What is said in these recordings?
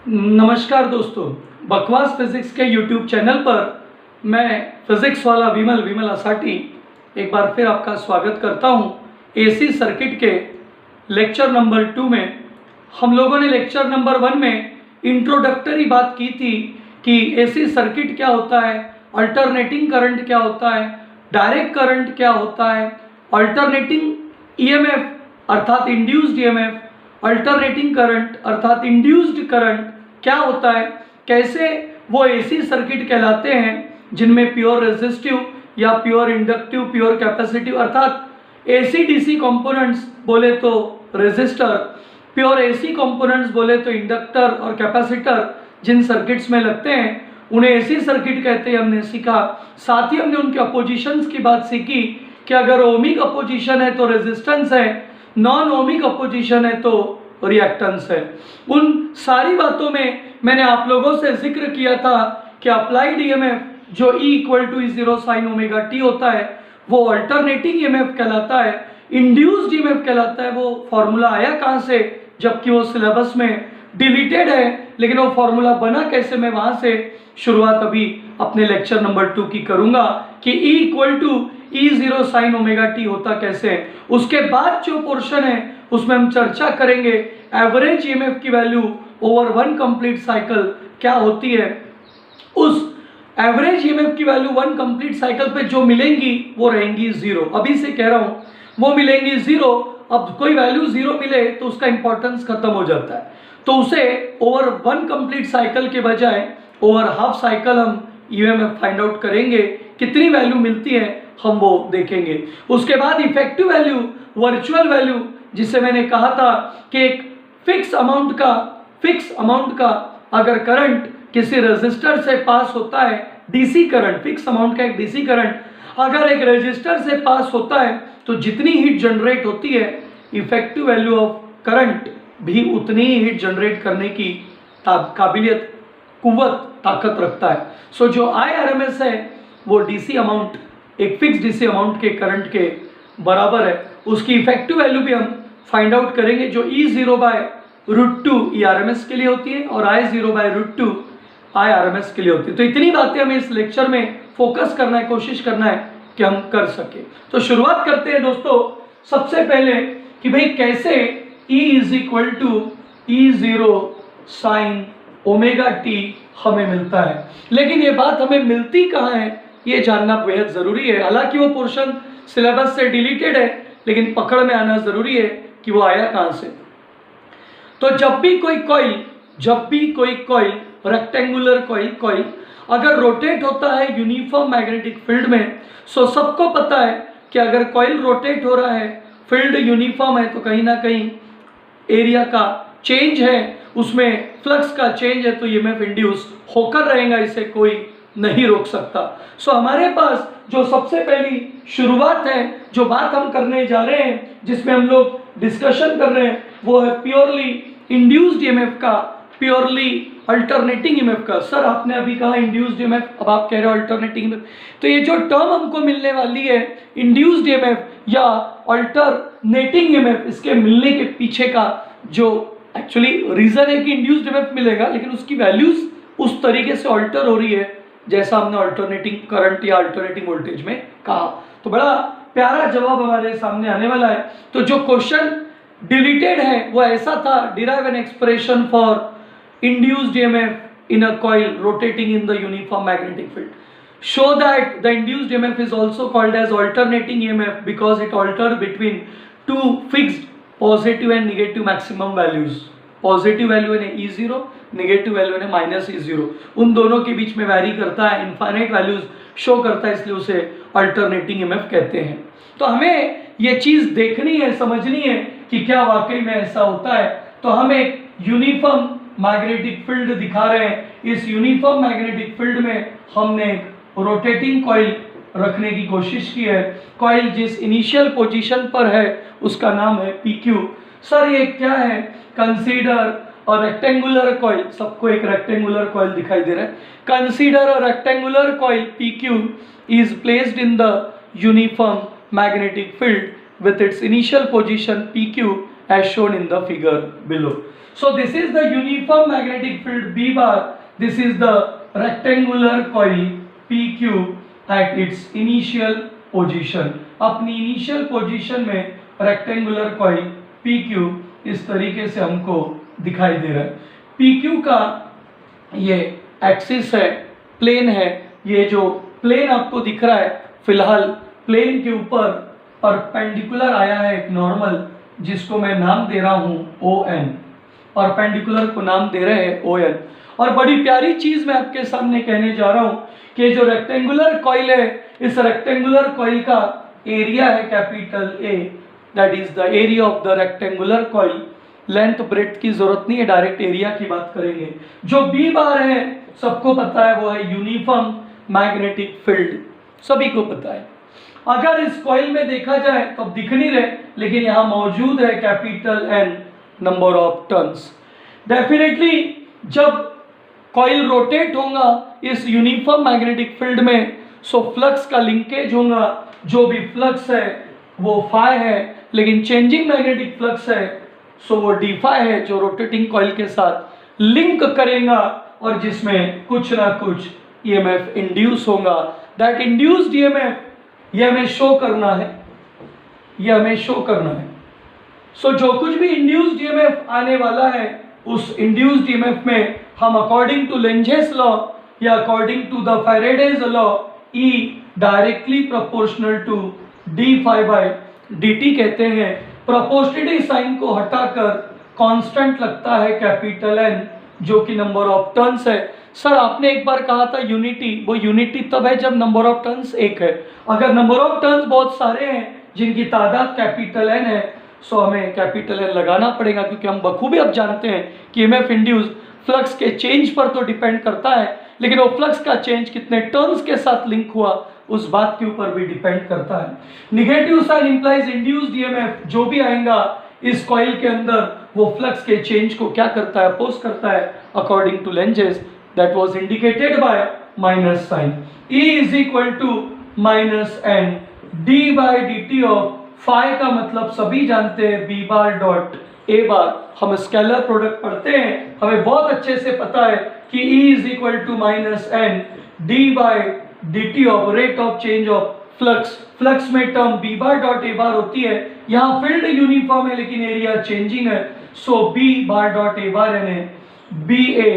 नमस्कार दोस्तों, बकवास फिजिक्स के यूट्यूब चैनल पर मैं फिजिक्स वाला विमल असाटी एक बार फिर आपका स्वागत करता हूं। एसी सर्किट के लेक्चर नंबर 2 में हम लोगों ने लेक्चर नंबर 1 में इंट्रोडक्टरी बात की थी कि एसी सर्किट क्या होता है, अल्टरनेटिंग करंट क्या होता है, डायरेक्ट करंट क्या होता है, अल्टरनेटिंग ईएमएफ अर्थात इंड्यूस्ड ईएमएफ, अल्टरनेटिंग करंट अर्थात इंड्यूस्ड करंट क्या होता है, कैसे वो एसी सर्किट कहलाते हैं जिनमें प्योर रेजिस्टिव या प्योर इंडक्टिव, प्योर कैपेसिटिव अर्थात एसी डीसी कंपोनेंट्स बोले तो रेजिस्टर, प्योर एसी कंपोनेंट्स बोले तो इंडक्टर और कैपेसिटर जिन सर्किट्स में लगते हैं उन्हें एसी सर्किट कहते हैं, हमने सीखा। साथ ही हमने उनके अपोजिशंस की बात सीखी कि अगर ओमिक अपोजिशन है तो रेजिस्टेंस है, नॉन ओमिक अपोजिशन है तो रिएक्टेंस है। उन सारी बातों में मैंने आप लोगों से जिक्र किया था कि अप्लाइड ईएमएफ जो E = E0 sin omega t होता है वो अल्टरनेटिंग ईएमएफ कहलाता है, इंड्यूस्ड ईएमएफ कहलाता है। वो फॉर्मूला आया कहाँ से, जबकि वो सिलेबस में डिलीटेड है, लेकिन वो फॉर्मूला बना कैसे, मैं वहां से शुरुआत अभी अपने लेक्चर नंबर 2 की करूंगा कि E = E0 sin omega t होता कैसे है। उसके बाद जो पोर्शन है उसमें हम चर्चा करेंगे एवरेज ईएमएफ की वैल्यू ओवर 1 कंप्लीट साइकिल क्या होती है। उस एवरेज ईएमएफ की वैल्यू 1 कंप्लीट साइकिल पे जो मिलेंगी वो रहेंगी 0। अभी से कह रहा हूं वो मिलेंगी 0। अब कोई वैल्यू 0 मिले तो उसका इंपॉर्टेंस खत्म हो जाता है, तो उसे ओवर 1 कंप्लीट साइकिल के बजाय ओवर हाफ साइकिल हम ईएमएफ फाइंड आउट करेंगे, कितनी वैल्यू मिलती है हम वो देखेंगे। उसके बाद इफेक्टिव वैल्यू, वर्चुअल वैल्यू, जिसे मैंने कहा था कि एक फिक्स अमाउंट का अगर करंट किसी रेजिस्टर से पास होता है, डीसी करंट, फिक्स अमाउंट का एक डीसी करंट अगर एक रेजिस्टर से पास होता है तो जितनी हीट जनरेट होती है इफेक्टिव वैल्यू ऑफ करंट भी उतनी ही हीट जनरेट करने की काबिलियत, कुव्वत, ताकत रखता है। सो जो IRMS है वो डीसी अमाउंट, एक फिक्स डीसी अमाउंट के करंट के बराबर है। उसकी इफेक्टिव वैल्यू भी हम फाइंड आउट करेंगे जो E0/√2 ERMS के लिए होती है और I0/√2 IRMS के लिए होती है। तो इतनी बातें हमें इस लेक्चर में फोकस करना है, कोशिश करना है कि हम कर सके। तो शुरुआत करते हैं दोस्तों सबसे पहले कि भाई कैसे E = E0 sin omega t हमें मिलता है। लेकिन ये बात हमें मिलती कहाँ है ये जानना बेहद ज़रूरी है। हालांकि वो पोर्शन सिलेबस से डिलीटेड है, लेकिन पकड़ में आना ज़रूरी है कि वो आया कहाँ से। तो जब भी कोई कॉइल रेक्टेंगुलर कॉइल अगर रोटेट होता है यूनिफॉर्म मैग्नेटिक फील्ड में, सो सबको पता है कि अगर कॉइल रोटेट हो रहा है, फील्ड यूनिफॉर्म है, तो कहीं ना कहीं एरिया का चेंज है, उसमें फ्लक्स का चेंज है, तो ईएमएफ इंड्यूस होकर रहेगा, इसे कोई नहीं रोक सकता। सो हमारे पास जो सबसे पहली शुरुआत है, जो बात हम करने जा रहे हैं, जिसमें हम लोग डिस्कशन कर रहे हैं, वो है प्योरली इंड्यूस्ड ईएमएफ का, प्योरली अल्टरनेटिंग ईएमएफ का। सर आपने अभी कहा इंड्यूस्ड ईएमएफ, अब आप कह रहे हो अल्टरनेटिंग ईएमएफ। तो ये जो टर्म हमको मिलने वाली है इंड्यूस्ड ईएमएफ या अल्टरनेटिंग ईएमएफ, इसके मिलने के पीछे का जो एक्चुअली रीजन है कि इंड्यूस्ड ईएमएफ मिलेगा, लेकिन उसकी वैल्यूज उस तरीके से अल्टर हो रही है जैसा हमने अल्टरनेटिंग करंट या अल्टरनेटिंग वोल्टेज में कहा। तो बड़ा प्यारा जवाब हमारे सामने आने वाला है। तो जो क्वेश्चन डिलीटेड है वो ऐसा था, derive an expression for induced EMF in a coil rotating in the uniform magnetic field, show that the induced EMF is also called as alternating EMF because it alter between two fixed positive and negative maximum values. Positive value है E0, negative value है -E0, उन दोनों के बीच में vary करता है, infinite values show करता है, इसलिए उसे अल्टरनेटिंग ईएमएफ कहते हैं। तो हमें ये चीज देखनी है, समझनी है कि क्या वाकई में ऐसा होता है। तो हम एक यूनिफॉर्म मैग्नेटिक फील्ड दिखा रहे हैं, इस यूनिफॉर्म मैग्नेटिक फील्ड में हमने रोटेटिंग कॉइल रखने की कोशिश की है। कॉइल जिस इनिशियल पोजीशन पर है उसका नाम है PQ। सर ये क्या है, कंसीडर और रेक्टेंगुलर कॉइल, सबको एक रेक्टेंगुलर कॉइल दिखाई दे रहा है। Consider a rectangular coil PQ is placed in the uniform magnetic field with its initial position PQ as shown in the figure below। So this is the uniform magnetic field B bar. This is the rectangular coil PQ at its initial position. अपनी initial position में rectangular coil PQ इस तरीके से हमको दिखाई दे रहा है। PQ का ये एक्सिस है, प्लेन है। ये जो प्लेन आपको दिख रहा है, फिलहाल प्लेन के ऊपर परपेंडिकुलर आया है एक नॉर्मल, जिसको मैं नाम दे रहा हूं ON। परपेंडिकुलर को नाम दे रहे हैं ON। और बड़ी प्यारी चीज मैं आपके सामने कहने जा रहा हूं कि जो रेक्टेंगुलर कॉइल है, इस रेक्टेंगुलर कॉइल का एरिया है capital A, that is the area of the rectangular coil. Length breadth की जरूरत नहीं है, डायरेक्ट एरिया की बात करेंगे। जो B बार है सबको पता है, वो है यूनिफॉर्म मैग्नेटिक फील्ड, सभी को पता है। अगर इस कॉइल में देखा जाए तो अब दिख नहीं रहे, लेकिन यहां मौजूद है capital N number of turns. Definitely जब कॉइल रोटेट होगा इस यूनिफॉर्म मैग्नेटिक फील्ड में, सो फ्लक्स का लिंकेज होगा। जो भी फ्लक्स है वो फाई है, लेकिन चेंजिंग मैग्नेटिक फ्लक्स है सो वो डी फाई है, जो रोटेटिंग कॉइल के साथ लिंक करेगा और जिसमें कुछ ना कुछ ईएमएफ इंड्यूस होगा। दैट इंड्यूस्ड ईएमएफ ये हमें शो करना है, ये हमें शो करना है। सो जो कुछ भी इंड्यूस्ड ईएमएफ आने वाला है, उस इंड्यूस्ड ईएमएफ में हम अकॉर्डिंग टू लेंजेस लॉ या according to the Faraday's law E directly proportional to d phi by dt कहते हैं। प्रोपोर्शनलिटी साइन को हटाकर कांस्टेंट लगता है कैपिटल N, जो कि नंबर ऑफ टर्न्स है। सर आपने एक बार कहा था यूनिटी, वो यूनिटी तब है जब नंबर ऑफ टर्न्स एक है। अगर नंबर ऑफ टर्न्स बहुत सारे हैं जिनकी तादाद कैपिटल N है, सो हमें कैपिटल N लगाना पड़ेगा, क्योंकि हम बखूबी अब जानते हैं कि ईएमएफ इंड्यूस फ्लक्स के चेंज पर तो डिपेंड करता है, लेकिन वो फ्लक्स का चेंज कितने टर्न्स के साथ लिंक हुआ उस बात के ऊपर भी डिपेंड करता है। Negative sign implies induced EMF, जो भी आएगा इस कॉइल के अंदर वो फ्लक्स के चेंज को क्या करता है, अपोज करता है according to Lenz's. That was indicated by minus sign. E is equal to minus n D by D T of phi का मतलब सभी जानते हैं B bar dot A bar. हम स्केलर प्रोडक्ट पढ़ते हैं, हमें बहुत अच्छे से पता है कि E is equal to minus n D by D T of rate of change of flux. Flux में term B bar dot A bar होती है। यहाँ फील्ड यूनिफॉर्म है लेकिन एरिया चेंजिंग है, सो B बार डॉट A बार यानी BA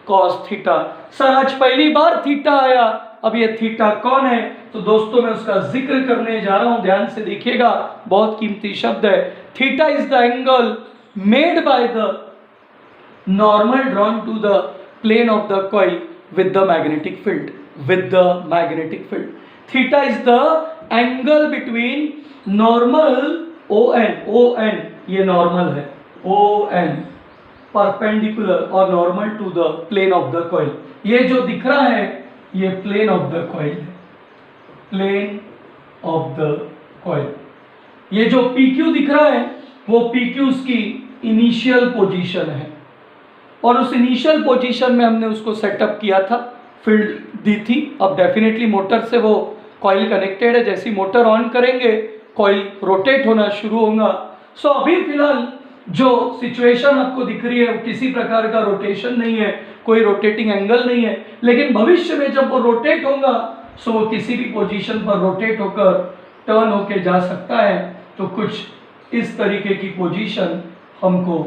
cos theta. Sir आज पहली बार थीटा आया, अब ये थीटा कौन है? तो दोस्तों मैं उसका जिक्र करने जा रहा हूं, ध्यान से देखिएगा, बहुत कीमती शब्द है। Theta is the angle made by the normal drawn to the plane of the coil with the magnetic field, with the magnetic field. Theta is the angle between normal ON ये नॉर्मल है, ON perpendicular और normal to the plane of the coil. ये जो दिख रहा है ये plane of the coil है, प्लेन ऑफ द कॉइल। ये जो PQ दिख रहा है वो PQ की इनिशियल पोजीशन है, और उस इनिशियल पोजीशन में हमने उसको सेटअप किया था, फील्ड दी थी। अब डेफिनेटली मोटर से वो कॉइल कनेक्टेड है, जैसी मोटर ऑन करेंगे कॉइल रोटेट होना शुरू होगा। सो अभी फिलहाल जो सिचुएशन आपको दिख रही है किसी प्रकार का रोटेशन नहीं है, कोई रोटेटिंग एंगल नहीं है, लेकिन भविष्य में जब वो रोटेट होगा सो वो किसी भी पोजीशन पर रोटेट होकर टर्न होके जा सकता है। तो कुछ इस तरीके की पोजीशन हमको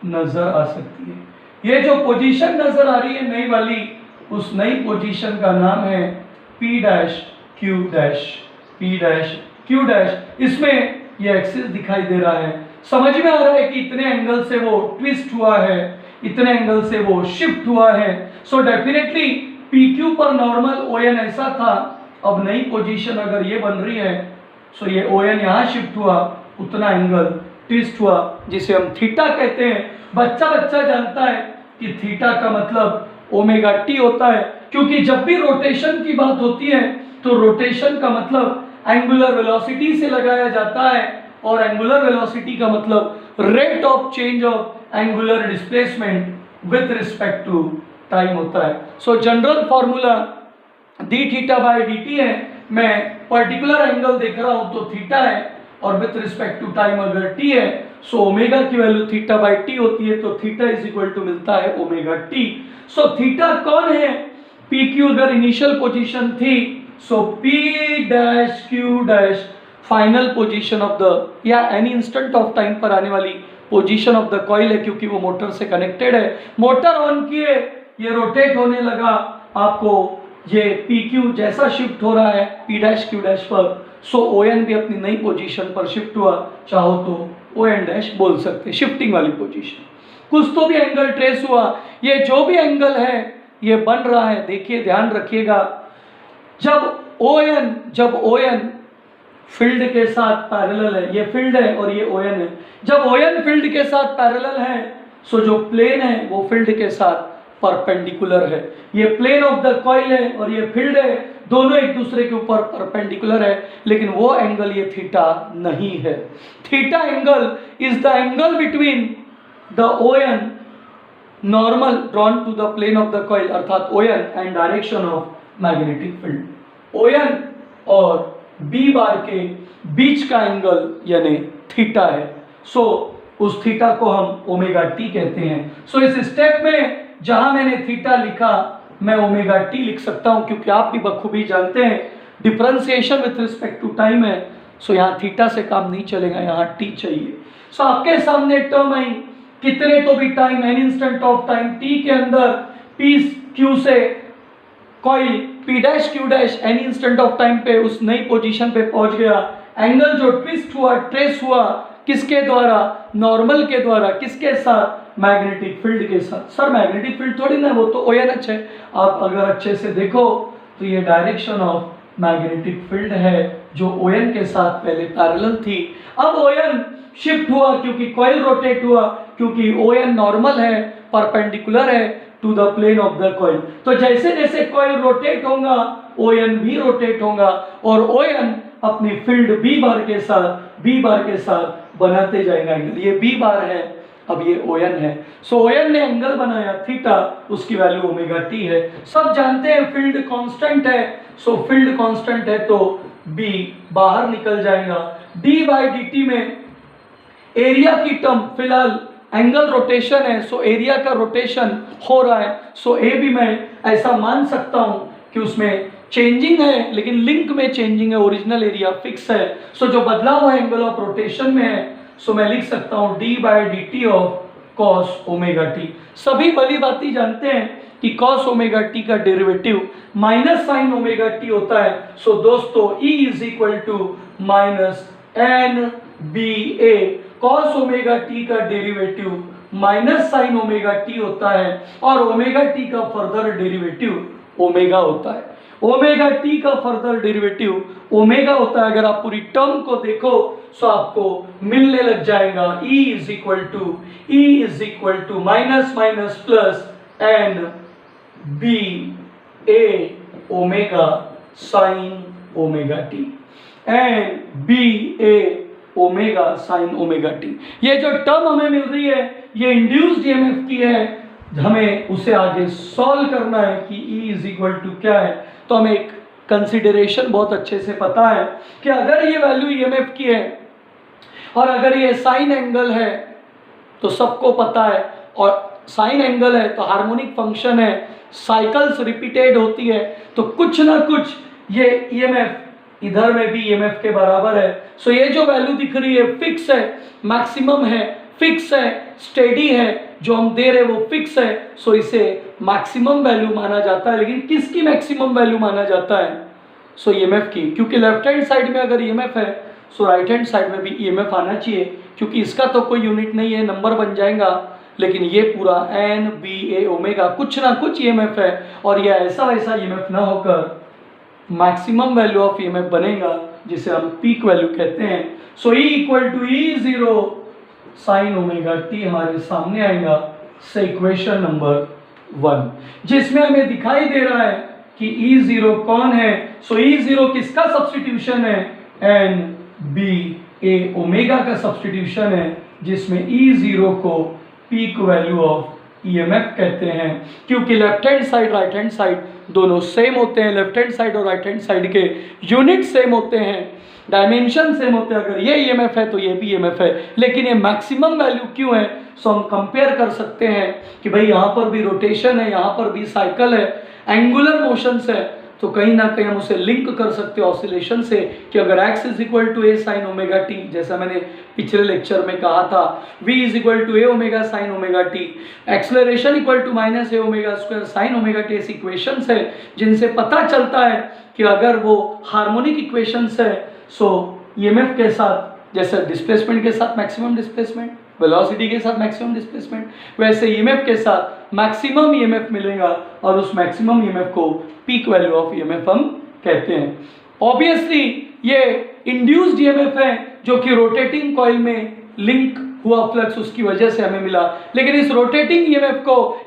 नजर आ सकती है। ये जो पोजीशन नजर आ रही है नई वाली, उस नई पोजीशन का नाम है P dash Q dash, P dash Q dash. इसमें ये एक्सिस दिखाई दे रहा है, समझ में आ रहा है कि इतने एंगल से वो ट्विस्ट हुआ है, इतने एंगल से वो शिफ्ट हुआ है। सो डेफिनेटली PQ पर नॉर्मल ON ऐसा था, अब नई पोजीशन अगर ये बन रही है सो ये ON यहाँ शिफ्ट हुआ, उतना एंगल ट्विस्ट हुआ, जिसे हम थीटा कहते हैं। बच्चा जानता है कि थीटा का मतलब ओमेगा टी होता है, क्योंकि जब भी रोटेशन की बात होती है तो रोटेशन का मतलब एंगुलर वेलोसिटी से लगाया जाता है, और एंगुलर वेलोसिटी का मतलब rate of change of angular displacement with respect to time होता है। So general formula d theta by D t है। मैं पर्टिकुलर एंगल देख रहा हूं तो थीटा है, और विथ रिस्पेक्ट टू टाइम अगर टी है सो ओमेगा की वैल्यू थीटा बाई टी होती है, तो थीटा इज इक्वल टू मिलता है ओमेगा टी। सो थीटा कौन है? पी क्यू अगर इनिशियल पोजीशन थी, so P dash Q dash final position of the या एनी इंस्टेंट ऑफ टाइम पर आने वाली पोजीशन ऑफ द कॉइल है, क्योंकि वो मोटर से कनेक्टेड है। मोटर ऑन किए, ये रोटेट होने लगा, आपको ये पी क्यू जैसा शिफ्ट हो रहा है पी डैश क्यू डैश पर, सो ओ एन भी अपनी नई पोजीशन पर शिफ्ट हुआ, चाहो तो ओ एन डैश बोल सकते, शिफ्टिंग वाली पोजीशन। कुछ तो भी एंगल ट्रेस हुआ, ये जो भी एंगल है ये बन रहा है। देखिए ध्यान रखिएगा, जब ओ एन फील्ड के साथ पैरेलल है, ये फील्ड है और ये ओ एन है, जब ओ एन फील्ड के साथ पैरेलल है, सो जो प्लेन है वो फील्ड के साथ परपेंडिकुलर है। ये प्लेन ऑफ द कॉइल है और ये फील्ड है, दोनों एक दूसरे के ऊपर परपेंडिकुलर है, लेकिन वो एंगल ये थीटा नहीं है। Theta angle is the angle between the O N normal drawn to the plane of the coil, अर्थात O N and direction of magnetic field. O N और बी बार के बीच का एंगल यानी theta है। सो उस थीटा को हम ओमेगा टी कहते हैं। सो इस स्टेप में जहां मैंने थीटा लिखा, मैं ओमेगा टी लिख सकता हूं, क्योंकि आप भी बखूबी जानते हैं differentiation with respect to time है। सो यहाँ थीटा से काम नहीं चलेगा, यहाँ टी चाहिए। सो आपके सामने टर्म आई, कितने तो भी time, an instant of time T के अंदर पी क्यू से coil P dash Q dash an instant of time पे उस नई पोजीशन पे पहुंच गया। एंगल जो ट्विस्ट हुआ, ट्रेस हुआ, किसके द्वारा? नॉर्मल के द्वारा। किसके साथ? मैग्नेटिक फील्ड के साथ। सर मैग्नेटिक फील्ड थोड़ी ना, वो तो ओ एन एच है। आप अगर अच्छे से देखो तो ये डायरेक्शन ऑफ मैग्नेटिक फील्ड है जो ओ एन के साथ पहले पैरेलल थी। अब ओ एन शिफ्ट हुआ क्योंकि कॉइल रोटेट हुआ, क्योंकि ओ एन नॉर्मल है, परपेंडिकुलर है to the plane of the coil. तो जैसे जैसे कॉइल रोटेट होगा ओ एन भी रोटेट होगा, और ओ एन अपनी फील्ड बी बार के साथ बनाते जाएगा एंगल। ये बी बार है, अब ये ओ एन है। सो ओ एन ने एंगल बनाया थीटा, उसकी वैल्यू ओमेगा टी है। सब जानते हैं फील्ड कांस्टेंट है, सो फील्ड कांस्टेंट है तो बी बाहर निकल जाएगा। डी बाई डी टी में एरिया की टर्म, फिलहाल एंगल रोटेशन है, सो एरिया का रोटेशन हो रहा है। सो ए भी मैं ऐसा मान सकता हूं कि उसमें चेंजिंग है, लेकिन लिंक में चेंजिंग है, ओरिजिनल एरिया फिक्स है। सो जो बदलाव है एंगल ऑफ रोटेशन में है, सो मैं लिख सकता हूं D by D T of cos omega T. सभी भली बाती जानते हैं कि कॉस ओमेगा टी का derivative minus sine omega T होता है। सो दोस्तों E is equal to minus N B A. Cos omega T का derivative minus sine omega T होता है, और ओमेगा टी का फर्दर डेरिवेटिव ओमेगा होता है। ओमेगा टी का फर्दर डेरिवेटिव ओमेगा होता है। अगर आप पूरी टर्म को देखो तो आपको मिलने लग जाएगा E is equal to minus minus plus N B A omega sine omega t, N B A omega sine omega t. ये जो टर्म हमें मिल रही है ये इंड्यूस्ड ईएमएफ की है, हमें उसे आगे सॉल्व करना है कि E इज इक्वल टू क्या है। तो हमें एक कंसिडरेशन बहुत अच्छे से पता है कि अगर ये वैल्यू ईएमएफ की है और अगर ये साइन एंगल है तो सबको पता है, और साइन एंगल है तो हार्मोनिक फंक्शन है, साइकिल्स रिपीटेड होती है, तो कुछ ना कुछ ये ईएमएफ इधर में भी ईएमएफ के बराबर है। सो ये जो वैल्यू दिख रही है फिक्स है, मैक्सिमम है, फिक्स है, स्टेडी है, जो हम दे रहे वो फिक्स है। सो इसे मैक्सिमम वैल्यू माना जाता है। लेकिन किसकी मैक्सिमम वैल्यू माना जाता है? सो ईएमएफ की, क्योंकि लेफ्ट हैंड साइड में अगर ईएमएफ है सो राइट हैंड साइड में भी ईएमएफ आना चाहिए, क्योंकि इसका तो कोई यूनिट नहीं है, नंबर बन जाएगा, लेकिन ये पूरा एन बी ए ओमेगा कुछ ना कुछ ईएमएफ है, और ये ऐसा वैसा ईएमएफ ना होकर मैक्सिमम वैल्यू ऑफ ईएमएफ बनेगा, जिसे हम पीक वैल्यू कहते हैं। So E equal to E0 sine omega t हमारे सामने आएगा, से इक्वेशन नंबर 1, जिसमें हमें दिखाई दे रहा है कि E0 कौन है। सो E0 किसका सब्स्टिट्यूशन है? एन बी ए ओमेगा का सब्स्टिट्यूशन है, जिसमें E0 को पीक वैल्यू ऑफ ईएमएफ कहते हैं, क्योंकि left hand side right hand side दोनों सेम होते हैं, लेफ्ट हैंड साइड और राइट हैंड साइड के यूनिट सेम होते हैं, डायमेंशन सेम होते हैं। अगर ये ईएमएफ है तो ये भी ईएमएफ है, लेकिन ये मैक्सिमम वैल्यू क्यों है? सो हम कंपेयर कर सकते हैं कि भाई यहाँ पर भी रोटेशन है, यहाँ पर भी साइकिल है, एंगुलर मोशंस है, तो कहीं ना कहीं हम उसे लिंक कर सकते हैं ऑसिलेशन से कि अगर x is equal to a sine omega t, जैसा मैंने पिछले लेक्चर में कहा था, v is equal to a omega sine omega t, acceleration equal to minus a omega square sine omega t, ऐसी इक्वेशंस है जिनसे पता चलता है कि अगर वो हार्मोनिक इक्वेशंस है, सो ईएमएफ के साथ जैसे डिस्प्लेसमेंट के साथ मैक्सिमम डिस्प्लेसमेंट, वेलोसिटी के साथ मैक्सिमम डिस्प्लेसमेंट, वैसे ईएमएफ के साथ मैक्सिमम ईएमएफ मिलेगा और उस मैक्सिमम ईएमएफ को पीक वैल्यू ऑफ ईएमएफ हम कहते हैं। ऑब्वियसली ये इंड्यूस्ड ईएमएफ है जो कि रोटेटिंग कॉइल में लिंक हुआ फ्लक्स उसकी वजह से हमें मिला, लेकिन इस रोटेटिंग ईएमएफ को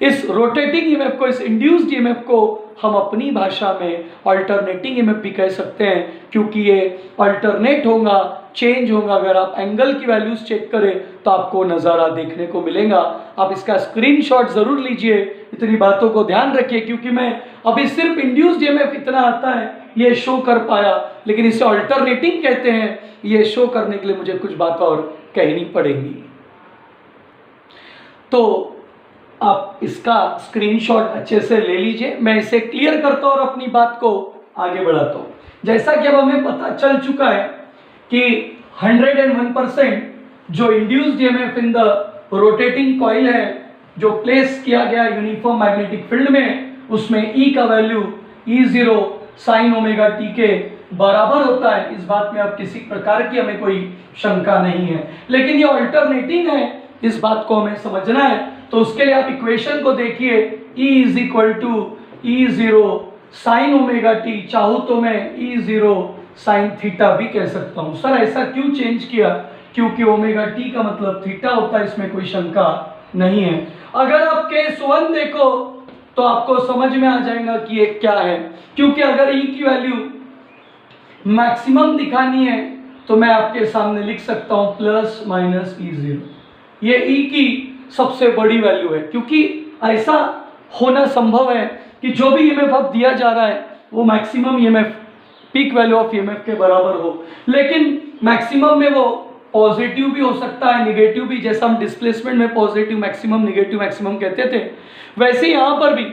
इस रोटेटिंग ईएमएफ को, इस इंड्यूस्ड ईएमएफ को हम अपनी भाषा में अल्टरनेटिंग ईएमएफ भी कह सकते हैं, क्योंकि ये अल्टरनेट होगा, चेंज होगा। अगर आप एंगल की वैल्यूज चेक करें तो आपको नज़ारा देखने को मिलेगा। आप इसका स्क्रीनशॉट जरूर लीजिए, इतनी बातों को ध्यान रखिए, क्योंकि मैं अभी सिर्फ इंड्यूस्ड ईएमएफ इतना आता है ये शो कर पाया, लेकिन इसे अल्टरनेटिंग कहते हैं। ये शो करने के लिए मुझे कुछ बात और कहनी पड़ेंगी। तो आप इसका स्क्रीनशॉट अच्छे से ले लीजिए, मैं इसे क्लियर करता हूं और अपनी बात को आगे बढ़ाता हूं। जैसा कि अब हमें पता चल चुका है कि 101% जो induced EMF in the rotating coil है, जो प्लेस किया गया यूनिफॉर्म मैग्नेटिक फील्ड में, उसमें ई का value E0 sine omega T के बराबर होता है। इस बात में अब किसी प्रकार की हमें कोई शंका नहीं है, लेकिन ये अल्टरनेटिंग है, इस बात को हमें समझना है। तो उसके लिए आप इक्वेशन को देखिए, E is equal to E0 sine omega t, चाहूँ तो मैं E0 साइन थीटा भी कह सकता हूँ। सर ऐसा क्यों चेंज किया? क्योंकि ओमेगा टी का मतलब थीटा होता है, इसमें कोई शंका नहीं है। अगर आप केस 1 देखो तो आपको समझ में आ जाएगा कि ये क्या है, क्योंकि अगर E की वैल्यू मैक्सिमम दिखानी है तो मैं आपके सामने लिख सकता हूँ प्लस माइनस E0। ये E की सबसे बड़ी वैल्यू है, क्योंकि ऐसा होना संभव है कि जो भी ईएमएफ अब दिया जा रहा है वो maximum EMF, peak value of EMF के बराबर हो, लेकिन मैक्सिमम में वो पॉजिटिव भी हो सकता है, निगेटिव भी। जैसा हम डिस्प्लेसमेंट में पॉजिटिव मैक्सिमम, निगेटिव मैक्सिमम कहते थे, वैसे यहाँ पर भी।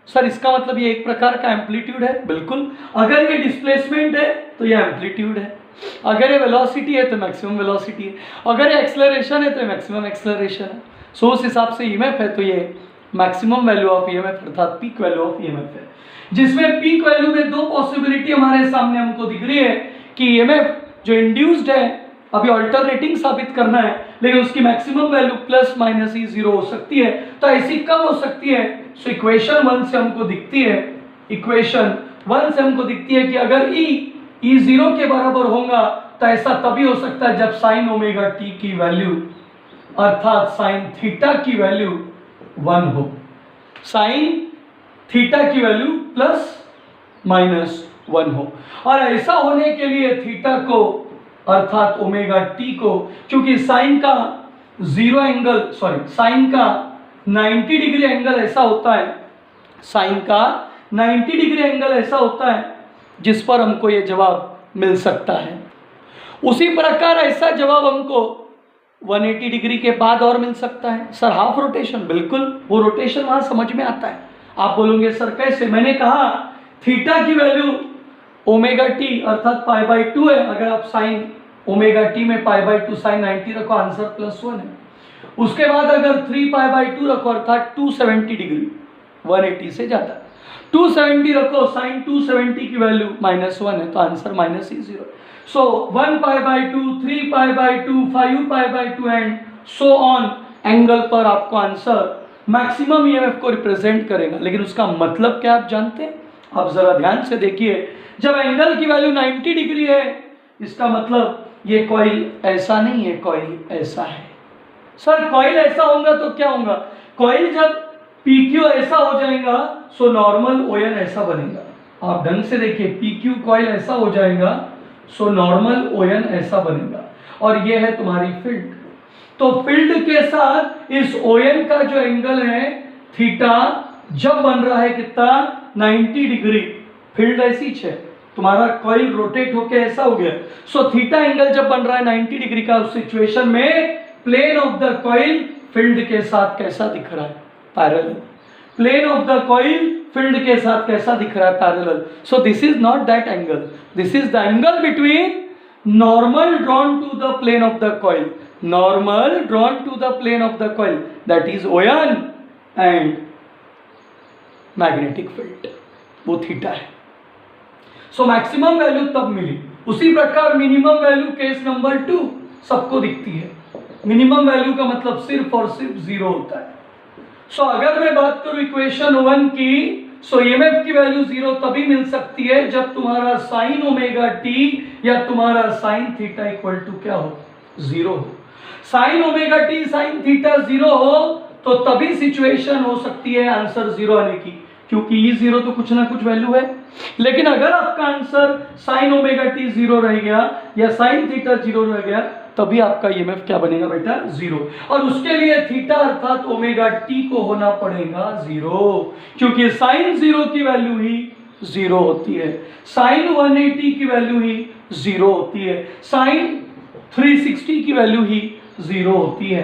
सर इसका मतलब ये एक प्रकार का एम्पलीट्यूड है? बिल्कुल। अगर ये डिस्प्लेसमेंट है तो ये एम्पलीट्यूड है, अगर ये वेलोसिटी है तो मैक्सिमम वेलोसिटी है, अगर ये एक्सेलरेशन है तो मैक्सिमम एक्सेलरेशन है। सो उस हिसाब से ईएमएफ है तो ये मैक्सिमम वैल्यू ऑफ ईएमएफ अर्थात पीक वैल्यू ऑफ ईएमएफ है, जिसमें पीक वैल्यू में दो पॉसिबिलिटी हमारे सामने हमको दिख रही है कि ईएमएफ जो इंड्यूस्ड है अभी अल्टरनेटिंग साबित करना है, लेकिन उसकी maximum value plus minus E0 हो सकती है। तो ऐसी कब हो सकती है? सो इक्वेशन 1 से हमको दिखती है, इक्वेशन 1 से हमको दिखती है कि अगर E0 के बराबर होगा तो ऐसा तभी हो सकता है जब साइन ओमेगा टी की वैल्यू अर्थात साइन थीटा की वैल्यू 1 हो, साइन थीटा की वैल्यू प्लस माइनस 1 हो। और ऐसा होने के लिए थीटा को अर्थात ओमेगा टी को, क्योंकि साइन का 90 डिग्री एंगल ऐसा होता है, साइन का 90 डिग्री एंगल ऐसा होता है जिस पर हमको ये जवाब मिल सकता है। उसी प्रकार ऐसा जवाब हमको 180 डिग्री के बाद और मिल सकता है। सर हाफ रोटेशन, बिल्कुल, वो रोटेशन वहां समझ में आता है। आप बोलोगे सर कैसे? मैंने कहा थीटा की वैल्यू ओमेगा टी अर्थात π/2 है। अगर आप साइन ओमेगा टी में π/2 साइन 90 रखो, आंसर +1 है। उसके बाद अगर 3π/2 रखो अर्थात 270 डिग्री, 180 से ज्यादा, 270 रखो, साइन 270 की वैल्यू -1 है, तो answer -E0। So 1π/2, 3π/2, 5π/2 and so on angle पर आपको आंसर मैक्सिमम ईएमएफ को रिप्रेजेंट करेगा। लेकिन उसका मतलब क्या आप जानते हैं? आप जरा ध्यान से देखिए, जब एंगल की वैल्यू 90 डिग्री है, इसका मतलब ये कॉइल ऐसा नहीं है, कॉइल ऐसा है। सर कॉइल ऐसा होगा तो क्या होगा? कॉइल जब PQ ऐसा हो जाएगा सो नॉर्मल ON ऐसा बनेगा। आप ढंग से देखिए, PQ कॉइल ऐसा हो जाएगा सो नॉर्मल ON ऐसा बनेगा, और ये है तुम्हारी फील्ड। तो फील्ड के साथ इस ON का जो एंगल है थीटा जब बन रहा है कितना 90 डिग्री, फील्ड ऐसी है, तुम्हारा कॉइल रोटेट होके ऐसा हो गया, सो थीटा एंगल जब बन रहा है 90 डिग्री का, उस सिचुएशन में plane of the coil field के साथ कैसा दिख रहा है, parallel. Plane of the coil field के साथ कैसा दिख रहा है, parallel. So this is not that angle, this is the angle between normal drawn to the plane of the coil, normal drawn to the plane of the coil, that is ON and magnetic field, वो theta है। So maximum value तब मिली। उसी प्रकार minimum value case number 2 सबको दिखती है। Minimum value का मतलब सिर्फ और सिर्फ 0 होता है। सो अगर मैं बात करूं इक्वेशन 1 की, सो EMF की वैल्यू 0 तभी मिल सकती है जब तुम्हारा साइन ओमेगा टी या तुम्हारा साइन थीटा इक्वल टू क्या हो, 0 हो। Sign omega T sine theta 0 हो तो तभी सिचुएशन हो सकती है आंसर 0 आने की, क्योंकि ये 0 तो कुछ ना कुछ वैल्यू है। लेकिन अगर आपका आंसर साइन ओमेगा टी 0 रह गया या साइन थीटा 0 रह गया, तभी आपका EMF क्या बनेगा बेटा, 0। और उसके लिए थीटा अर्थात ओमेगा टी को होना पड़ेगा 0, क्योंकि साइन 0 की वैल्यू ही 0 होती है, साइन 180 की वैल्यू ही 0 होती है, साइन 360 की वैल्यू ही 0 होती है।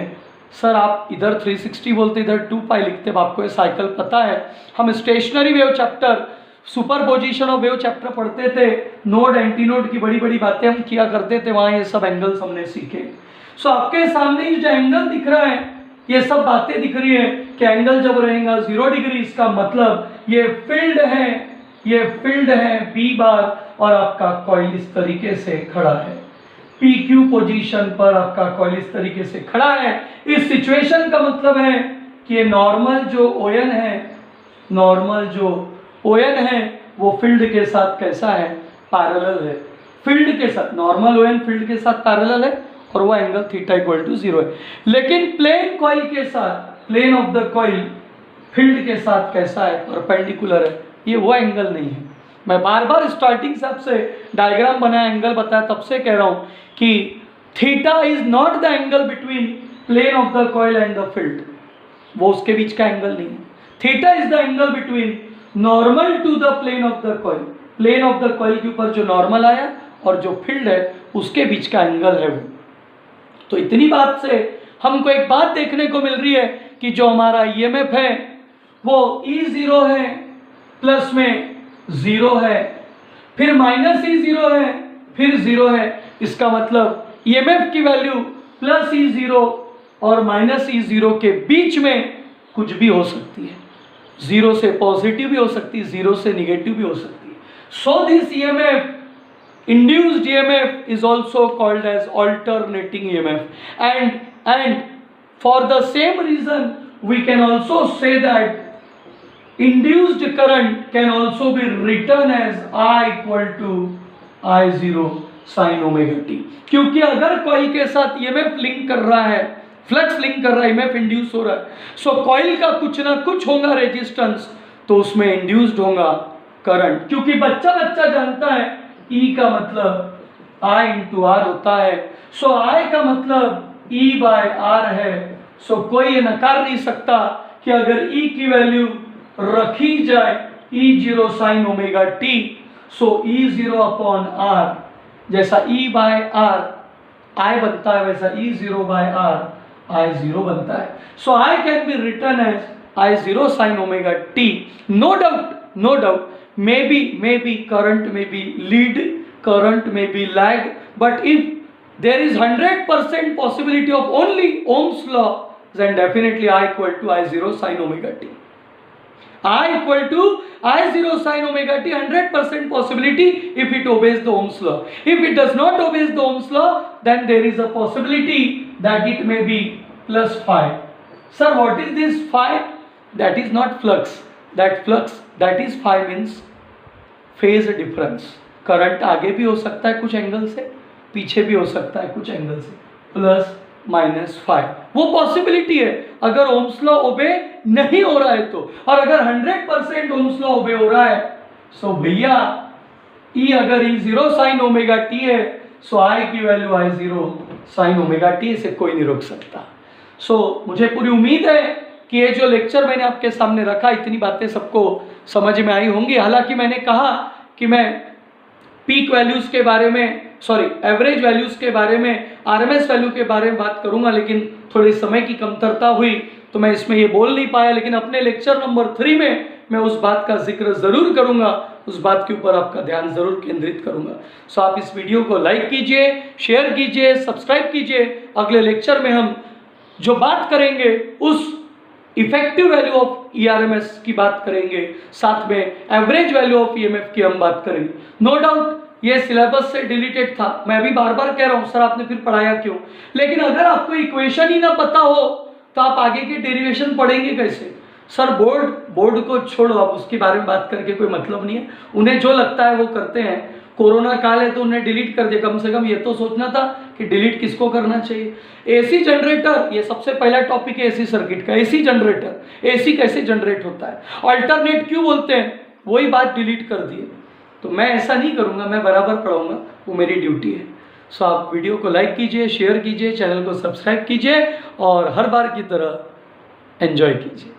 सर आप इधर 360 बोलते इधर 2 पाई लिखते, आपको ये साइकिल पता है। हम stationary wave chapter, superposition of wave chapter पढ़ते थे, नोड एंटी नोड की बड़ी बड़ी बातें हम किया करते थे, वहाँ ये सब एंगल्स हमने सीखे। सो आपके सामने जो एंगल दिख रहा है, ये सब बातें दिख रही है कि एंगल जब रहेगा 0 डिग्री, इसका मतलब ये फील्ड है, ये फील्ड है B बार, और आपका कॉइल इस तरीके से खड़ा है, PQ पोजीशन पर आपका कॉइल इस तरीके से खड़ा है। इस सिचुएशन का मतलब है कि ये नॉर्मल जो ON है, नॉर्मल जो ON है वो फील्ड के साथ कैसा है, पैरेलल है। फील्ड के साथ नॉर्मल ON फील्ड के साथ पैरेलल है और वो एंगल थीटा इक्वल टू 0 है। लेकिन प्लेन कॉइल के साथ, plane of the coil field के साथ कैसा है, परपेंडिकुलर है, ये वो एंगल नहीं है। मैं बार बार स्टार्टिंग से आपसे डायग्राम बनाया, एंगल बताया, तब से कह रहा हूं कि theta is not the angle between plane of the coil and the field, वो उसके बीच का एंगल नहीं है। Theta is the angle between normal to the plane of the coil, plane of the coil के ऊपर जो नॉर्मल आया और जो फील्ड है उसके बीच का एंगल है वो। तो इतनी बात से हमको एक बात देखने को मिल रही है कि जो हमारा EMF है वो E0 है, प्लस में 0 है, फिर माइनस E0 है, फिर 0 है। इसका मतलब EMF की वैल्यू प्लस E0 और माइनस E0 के बीच में कुछ भी हो सकती है, 0 से पॉजिटिव भी हो सकती है, 0 से निगेटिव भी हो सकती है। So this EMF, induced EMF is also called as alternating EMF, and for the same reason we can also say that induced current can also be written as I equal to I0 sin omega t, क्योंकि अगर coil के साथ EMF link कर रहा है, flux link कर रहा है, EMF इंड्यूस हो रहा है, सो कॉइल का कुछ ना कुछ होगा रेजिस्टेंस, तो उसमें इंड्यूस्ड होगा करंट। क्योंकि बच्चा जानता है E का मतलब I इंटू R होता है, सो I का मतलब E बाय R है। सो कोई ये नकार नहीं सकता कि अगर E की वैल्यू रखी जाए E0 साइन ओमेगा t, सो E0 अपॉन R, जैसा E बाय R I बनता है वैसा E0 बाय R I0 बनता है। So I can be written as I0 sine omega t। No doubt maybe current may be lead, current may be lag, but if there is 100% possibility of only Ohm's law, then definitely I equal to I0 sin omega t. I equal to I0 sin omega t, 100% possibility if it obeys the Ohm's law. If it does not obey the Ohm's law, then there is a possibility that it may be plus phi. Sir, what is this phi? That is not flux. That flux, that is phi means phase difference. Current आगे भी हो सकता है कुछ angle से, पीछे भी हो सकता है कुछ एंगल से, प्लस माइनस फाइव, वो पॉसिबिलिटी है अगर ओम्स लॉ ओबे नहीं हो रहा है तो। और अगर 100% ओम्स लॉ ओबे हो रहा है, सो भैया E अगर E0 साइन ओमेगा t है, सो I की value I0 sine omega T, इसे कोई नहीं रोक सकता। मुझे पूरी उम्मीद है कि ये जो लेक्चर मैंने आपके सामने रखा, इतनी बातें सबको समझ में आई होंगी। हालांकि मैंने कहा कि मैं पीक वैल्यूज़ के बारे में, एवरेज वैल्यूज़ के बारे में, आरएमएस वैल्यू के बारे में बात करूंगा, लेकिन थोड़ी समय की कमतरता हुई तो मैं इसमें ये बोल नहीं पाया। लेकिन अपने लेक्चर नंबर 3 में मैं उस बात का जिक्र ज़रूर करूंगा, उस बात के ऊपर आपका ध्यान ज़रूर केंद्रित करूंगा। आप इस वीडियो को लाइक कीजिए, शेयर कीजिए, सब्सक्राइब कीजिए। अगले लेक्चर में हम जो बात करेंगे उस इफेक्टिव वैल्यू ऑफ ईआरएमएस की बात करेंगे, साथ में एवरेज वैल्यू ऑफ ईएमएफ की हम बात करेंगे। नो डाउट ये सिलेबस से डिलीटेड था, मैं अभी बार बार कह रहा हूँ सर आपने फिर पढ़ाया क्यों, लेकिन अगर आपको इक्वेशन ही ना पता हो तो आप आगे के डेरिवेशन पढ़ेंगे कैसे? सर बोर्ड को छोड़ो, अब उसके बारे में बात करके कोई मतलब नहीं है। उन्हें जो लगता है वो करते हैं। कोरोना काल है तो उन्हें डिलीट कर दिया, कम से कम ये तो सोचना था कि डिलीट किसको करना चाहिए। एसी जनरेटर, ये सबसे पहला टॉपिक है एसी सर्किट का। एसी जनरेटर, एसी कैसे जनरेट होता है, अल्टरनेट क्यों बोलते हैं, वही बात डिलीट कर दी। तो मैं ऐसा नहीं करूँगा, मैं बराबर पढ़ाऊँगा, वो मेरी ड्यूटी है। आप वीडियो को लाइक कीजिए, शेयर कीजिए, चैनल को सब्सक्राइब कीजिए और हर बार की तरह एंजॉय कीजिए।